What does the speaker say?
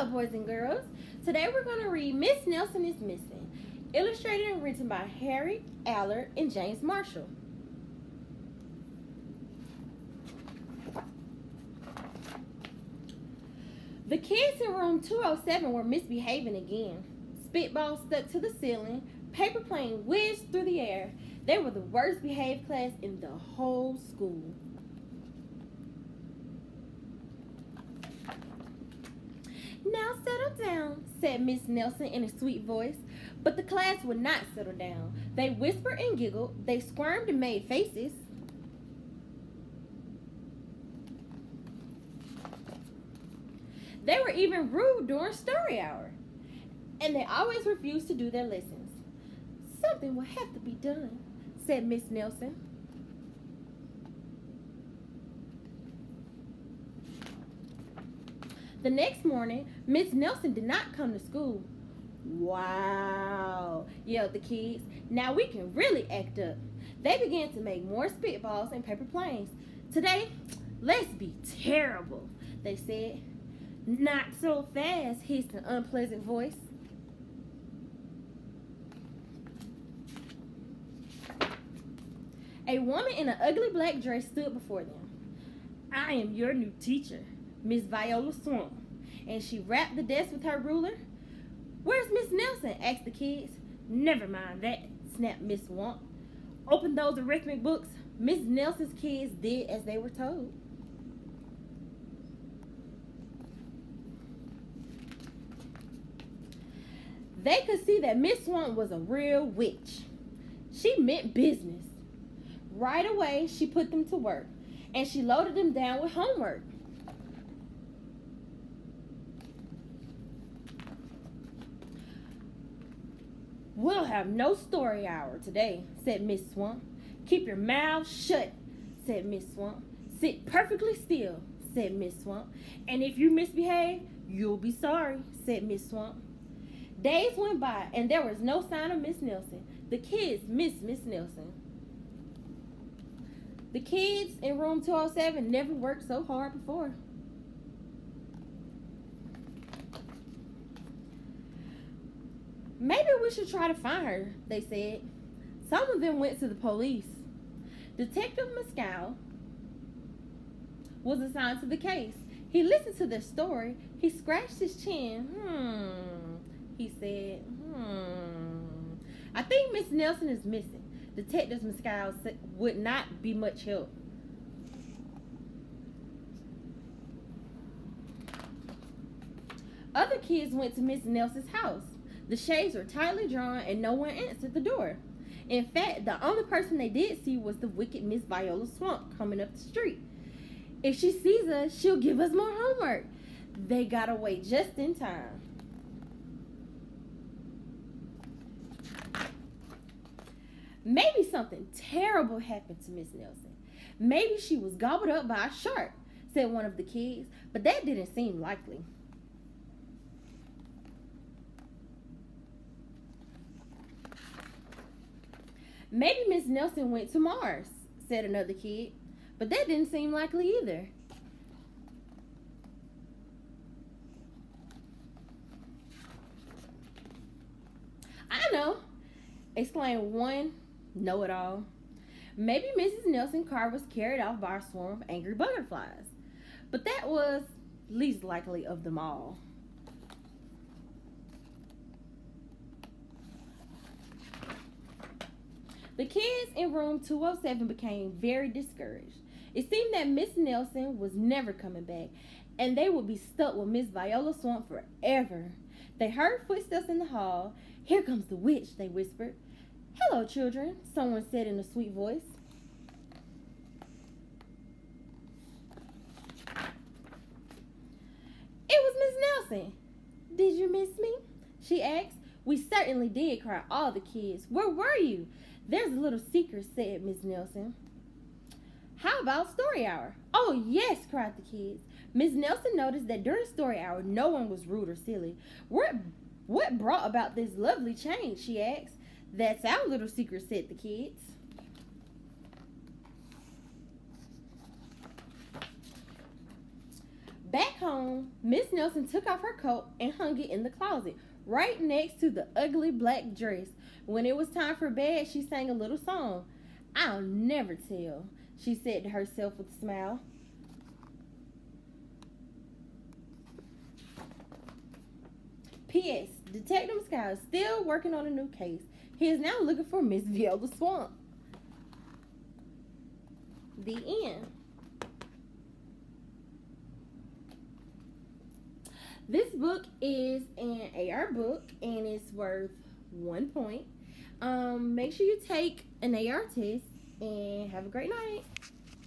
Hello, boys and girls. Today we're going to read Miss Nelson is Missing, illustrated and written by Harry, Allard, and James Marshall. The kids in room 207 were misbehaving again. Spitballs stuck to the ceiling, paper plane whizzed through the air. They were the worst behaved class in the whole school. Now settle down, said Miss Nelson in a sweet voice. But the class would not settle down. They whispered and giggled. They squirmed and made faces. They were even rude during story hour. And they always refused to do their lessons. Something will have to be done, said Miss Nelson. The next morning, Miss Nelson did not come to school. Wow, yelled the kids. Now we can really act up. They began to make more spitballs and paper planes. Today, let's be terrible, they said. Not so fast, hissed an unpleasant voice. A woman in an ugly black dress stood before them. I am your new teacher, Miss Viola Swamp. And she rapped the desk with her ruler. Where's Miss Nelson? Asked the kids. Never mind that, snapped Miss Swamp. Open those arithmetic books. Miss Nelson's kids did as they were told. They could see that Miss Swamp was a real witch. She meant business. Right away, she put them to work, and she loaded them down with homework. We'll have no story hour today, said Miss Swamp. Keep your mouth shut, said Miss Swamp. Sit perfectly still, said Miss Swamp. And if you misbehave, you'll be sorry, said Miss Swamp. Days went by, and there was no sign of Miss Nelson. The kids missed Miss Nelson. The kids in room 207 never worked so hard before. Maybe we should try to find her, they said. Some of them went to the police. Detective Mescal was assigned to the case. He listened to their story. He scratched his chin. He said, I think Miss Nelson is missing. Detective Mescal would not be much help. Other kids went to Miss Nelson's house. The shades were tightly drawn and no one answered the door. In fact, the only person they did see was the wicked Miss Viola Swamp coming up the street. If she sees us, she'll give us more homework. They got away just in time. Maybe something terrible happened to Miss Nelson. Maybe she was gobbled up by a shark, said one of the kids, but that didn't seem likely. Maybe Miss Nelson went to Mars, said another kid, but that didn't seem likely either. I know, exclaimed one know-it-all. Maybe Mrs. Nelson's car was carried off by a swarm of angry butterflies, but that was least likely of them all. The kids in room 207 became very discouraged. It seemed that Miss Nelson was never coming back, and they would be stuck with Miss Viola Swamp forever. They heard footsteps in the hall. Here comes the witch, they whispered. Hello, children, someone said in a sweet voice. It was Miss Nelson. Did you miss me? She asked. We certainly did, cried all the kids. Where were you? There's a little secret, said Miss Nelson. How about story hour? Oh, yes, cried the kids. Miss Nelson noticed that during story hour, no one was rude or silly. What brought about this lovely change, she asked. That's our little secret, said the kids. Back home, Miss Nelson took off her coat and hung it in the closet, right next to the ugly black dress. When it was time for bed, she sang a little song. I'll never tell, she said to herself with a smile. P.S. Detective Sky is still working on a new case. He is now looking for Miss Viola Swamp. The end. This book is an AR book and it's worth 1 point. Make sure you take an AR test and have a great night.